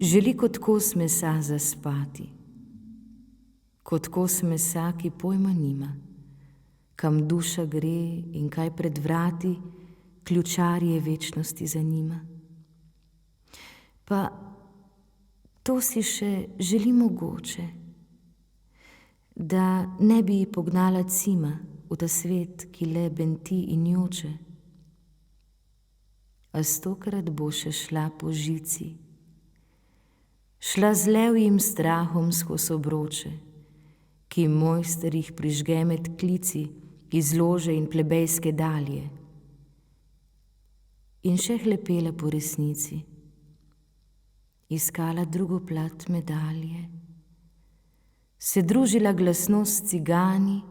želi kot kos mesa zaspati, kot kos mesa, ki pojma nima, kam duša gre in kaj pred vrati ključarje večnosti zanima. Pa to si še želi mogoče, da ne bi pognala cima v ta svet, ki le benti in joče, a 100-krat bo še šla po žici, šla z levjim strahom skozi obroče, ki mojster jih prižge med klici iz lože in plebejske dalje, in še hlepela po resnici, iskala drugo plat medalje, se družila glasno s cigani,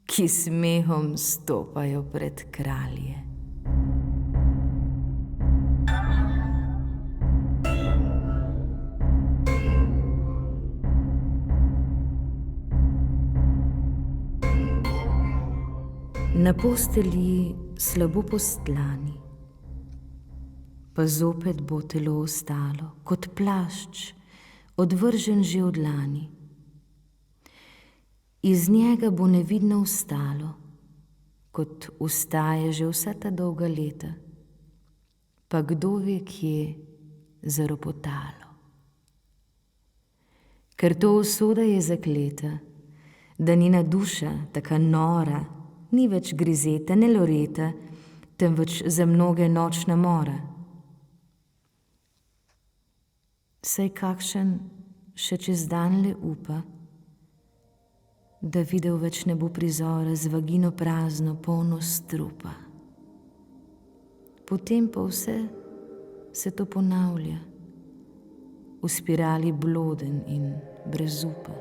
ki smehom stopajo pred kralje. Na postelji slabo postlani, pa zopet bo telo ostalo, kot plašč, odvržen že od lani. Iz njega bo nevidno vstalo, kot vstaje že vsa ta dolga leta, pa kdo ve kje zaropotalo. Ker to usoda je zakleta, da njena duša, taka nora, ni več Grizeta, ne Loreta, temveč za mnoge nočna mora. Saj kakšen še čez dan le upa, da videl več ne bo prizora z vagino prazno, polno strupa. Potem pa vse se to ponavlja, v spirali bloden in brez upa.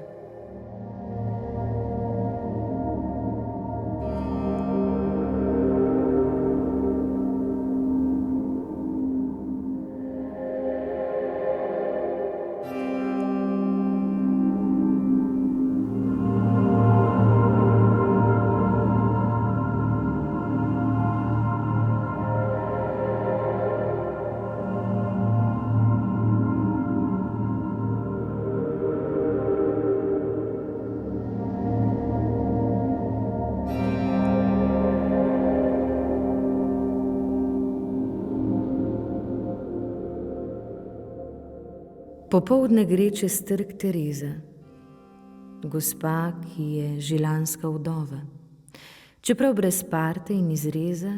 Popoldne gre čez trg Tereza, gospa, ki je žilanska vdova, čeprav brez parte in izreza,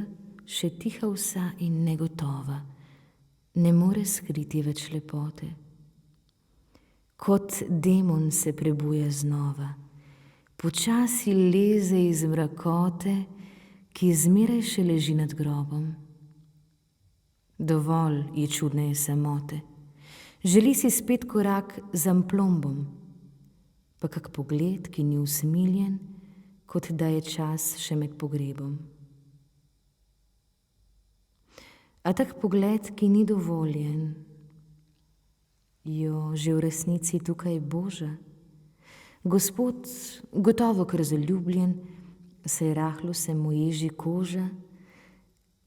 še tiha vsa in negotova, ne more skriti več lepote. Kot demon se prebuja znova, počasi leze iz mrakote, ki zmeraj še leži nad grobom. Dovolj ji čudne je samote, želi si spet korak za plombom, pa kak pogled, ki ni usmiljen, kot da je čas še med pogrebom. A tak pogled, ki ni dovoljen, jo že v resnici tukaj boža. Gospod, gotovo kar zaljubljen, saj rahlo se mu ježi koža,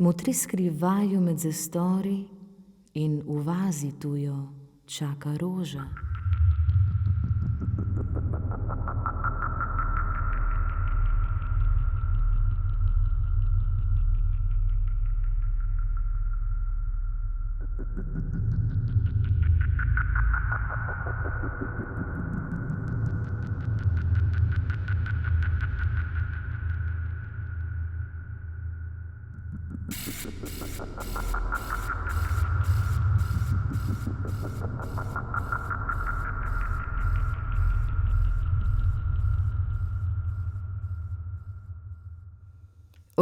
motri skrivajo med zastori in v vazi tu jo čaka roža.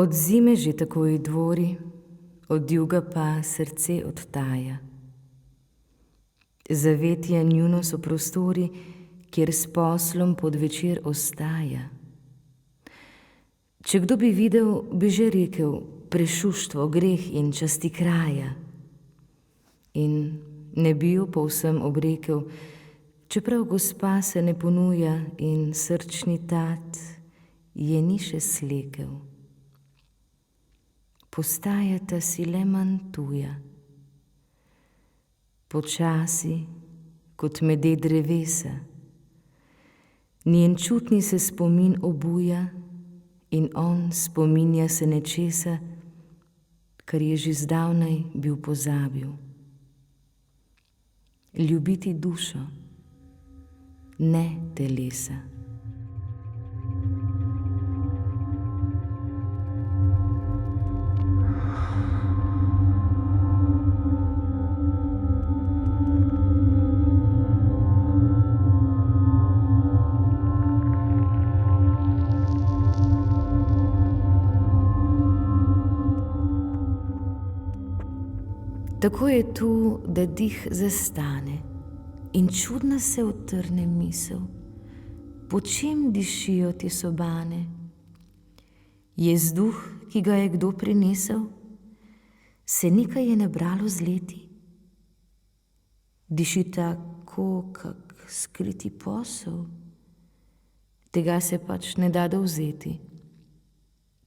Od zime že takoj dvori, od juga pa srce odtaja. Zavetja njuno so prostori, kjer s poslom pod večer ostaja. Če kdo bi videl, bi že rekel, prešuštvo, greh in časti kraja. In ne bi jo povsem obrekel, čeprav gospa se ne ponuja in srčni tat je ni še slekel. Postajata si le manj tuja. Počasi kot mede drevesa. Njen čutni se spomin obuja in on spominja se nečesa, kar je že zdavnaj bil pozabil. Ljubiti dušo, ne telesa. Tako je tu, da dih zastane in čudna se utrne misel, po čem dišijo te sobane? Je vzduh, ki ga je kdo prinesel? Se nekaj je nabralo z leti? Diši tako, kak skriti posel? Tega se pač ne da dovzeti,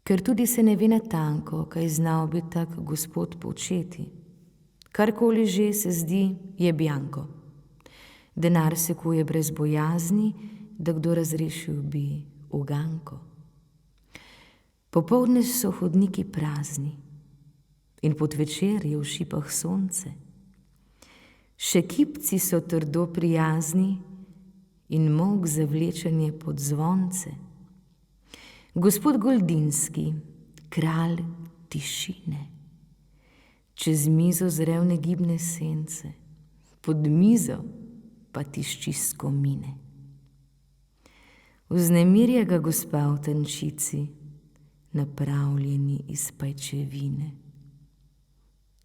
ker tudi se ne ve natanko, kaj znal bi tak gospod početi. Karkoli že se zdi, je bianko. Denar se kuje brez bojazni, da kdo razrešil bi uganko. Popoldne so hodniki prazni in pod večer je v šipah sonce. Še kipci so trdo prijazni in molk zavlečen je pod zvonce. Gospod Goldinski, kralj tišine, čez mizo zrel negibne sence, pod mizo pa tišči skomine. Vznemirja ga gospa v tančici, napravljeni iz pajčevine.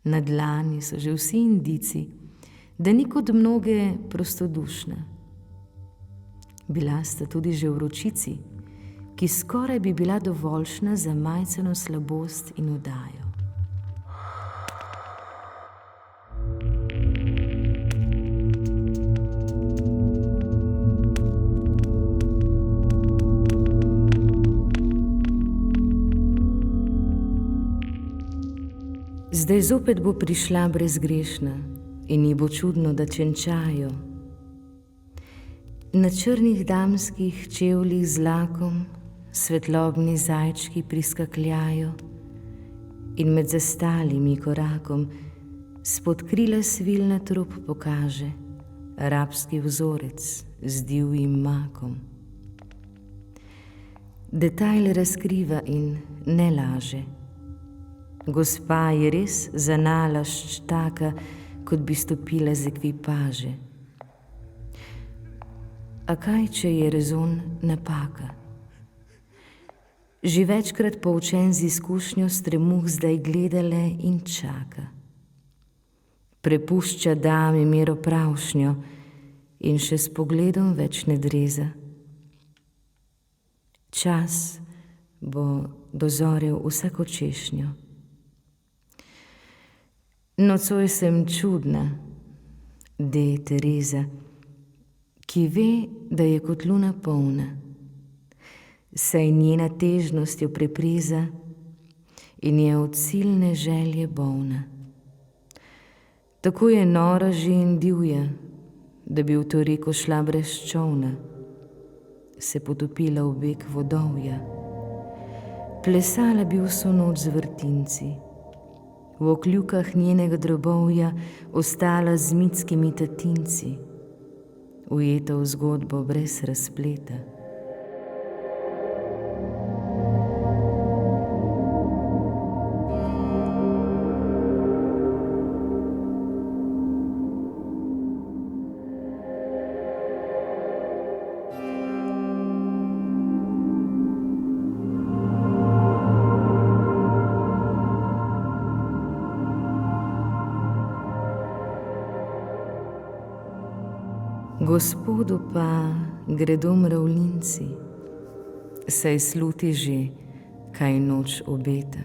Na dlani so že vsi indici, da ni kot mnoge prostodušna. Bila sta tudi že v vročici, ki skoraj bi bila dovoljšna za majceno slabost in udajo. Zdaj zopet bo prišla brezgrešna in ji bo čudno, da čenčajo. Na črnih damskih čevljih z lakom svetlobni zajčki priskakljajo in med zastalimi korakom spod krila svilna trup pokaže arabski vzorec z divjim makom. Detajl razkriva in ne laže. Gospa je res zanalašč taka, kot bi stopila z ekvipaže. A kaj, če je rezon napaka? Že večkrat poučen z izkušnjo stremuh zdaj gledale in čaka. Prepušča dami mero pravšnjo in še s pogledom več ne dreza. Čas bo dozorel vsako češnjo. Nocoj sem čudna, de Tereza, ki ve, da je kot luna polna, saj njena težnost jo prepreza in je od silne želje bolna. Tako je nora že in divja, da bi v to reko šla brez čolna, se potopila v beg vodovja, plesala bi vso noč z vrtinci, v okljukah njenega drobovja ostala z mitskimi tatinci, ujeta v zgodbo brez razpleta. Gospodu pa gredo mravljinci, saj sluti že, kaj noč obeta.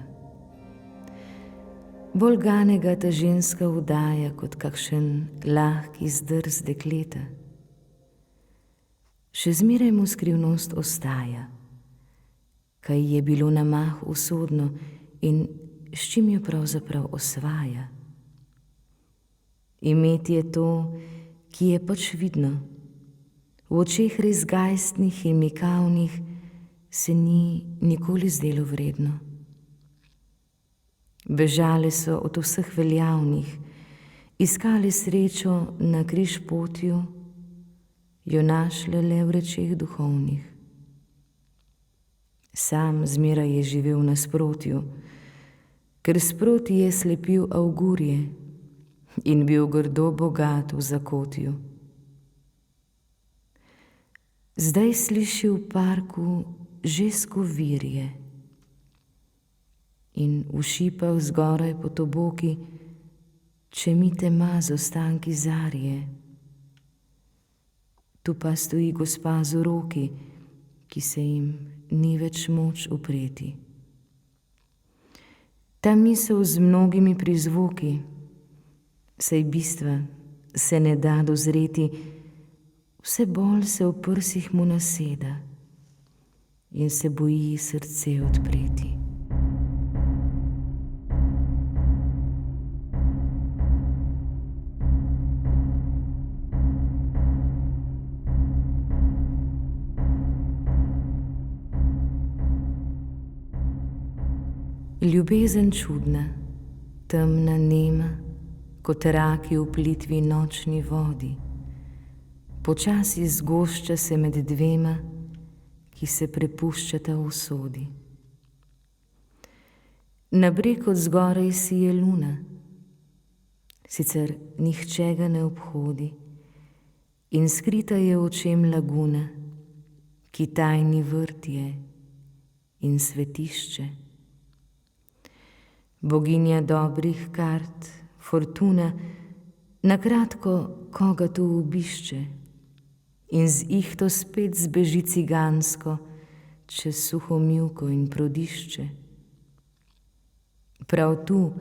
Bolj ganega ta ženska udaja, kot kakšen lahki zdrs dekleta. Še zmeraj mu skrivnost ostaja, kaj je bilo na mah usodno in s čim jo pravzaprav osvaja. Imeti je to, ki je pač vidno. V očeh res gajstnih in mikavnih se ni nikoli zdelo vredno. Bežale so od vseh veljavnih, iskali srečo na križpotju, jo našle le v rečeh duhovnih. Sam zmeraj je živel v nasprotju, ker sproti je slepil avgurje in bil grdo bogat v zakotju. Zdaj sliši v parku že skovirje in v šipah zgoraj po toboki čemi tema z ostanki zarje. Tu pa stoji gospa z uroki, ki se jim ni več moč upreti. Ta misel z mnogimi prizvoki, saj bistva se ne da dozreti, vse bolj se v prsih mu naseda in se boji srce odpreti. Ljubezen čudna, temna, nema, kot raki v plitvi nočni vodi, počasi zgošča se med dvema, ki se prepuščata v usodi. Na breg od zgoraj sije luna, sicer nihče ga ne obhodi, in skrita je očem laguna, ki tajni vrt je in svetišče. Boginja dobrih kart, Fortuna, nakratko koga tu obišče in z ihto spet zbeži cigansko čez suho mivko in prodišče. Prav tu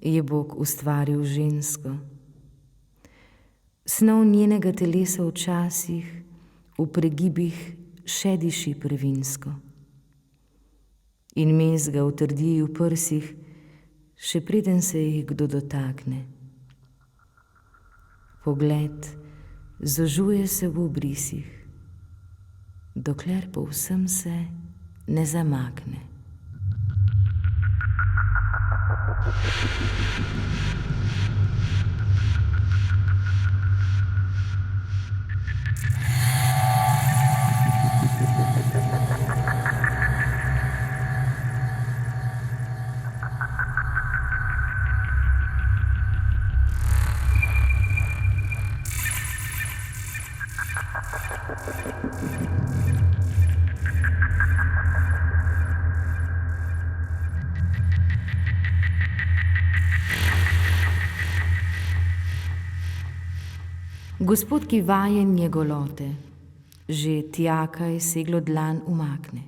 je Bog ustvaril žensko. Snov njenega telesa včasih v pregibih še diši prvinsko in mes ga utrdi v prsih, še preden se jih kdo dotakne. Pogled zožuje se v obrisih, dokler povsem se ne zamakne. Gospod, ki vajen je golote, že tjaka je seglo dlan umakne.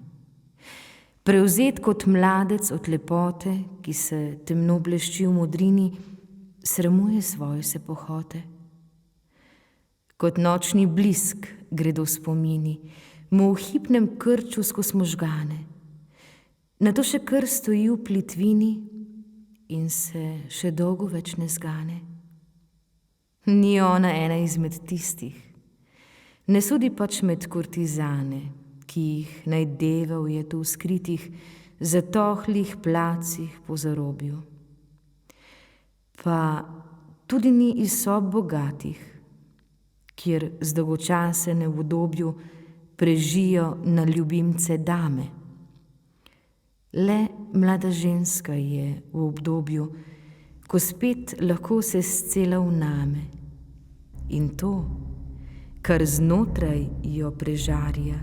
Prevzet kot mladec od lepote, ki se temno blešči v modrini, sramuje svoje se pohote. Kot nočni blisk gredo spomini, mu v hipnem krču skozi možgane. Nato še kar stoji v plitvini in se še dolgo več ne zgane. Ni ona ena izmed tistih, ne sodi pač med kurtizane, ki jih najdeval je tu v skritih, zatohlih placih po zarobju. Pa tudi ni iz sob bogatih, kjer z dolgočasene v udobju prežijo na ljubimce dame. Le mlada ženska je v obdobju, ko spet lahko se scela vname in to, kar znotraj jo prežarja,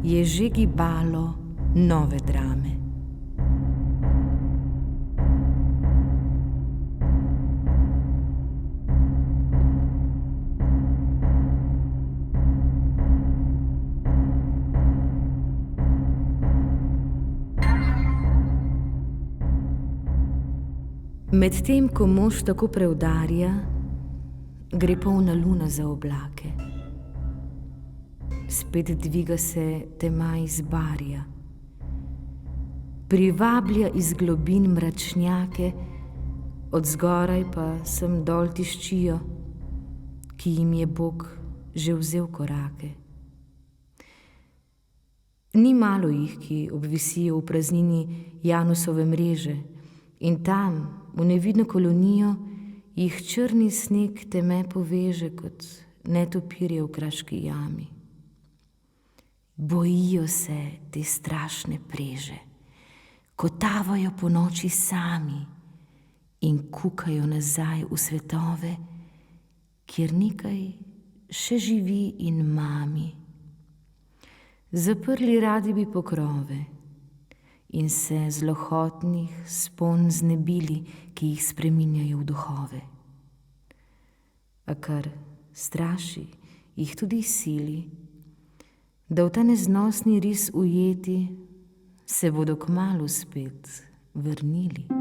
je že gibalo nove drame. Medtem ko mož tako preudarja, gre polna luna za oblake. Spet dviga se tema iz barja. Privablja iz globin mračnjake, od zgoraj pa sem dol tiščijo, ki jim je Bog že vzel korake. Ni malo jih, ki obvisijo v praznini Janusove mreže in tam, v nevidno kolonijo, jih črni sneg teme poveže kot netopirje v kraški jami. Bojijo se te strašne preže, kotavajo po noči sami in kukajo nazaj v svetove, kjer nekaj še živi in mami. Zaprli radi bi pokrove in se zlohotnih spon znebili, ki jih spreminjajo v duhove. A kar straši, jih tudi sili, da v ta neznosni ris ujeti se bodo kmalu spet vrnili.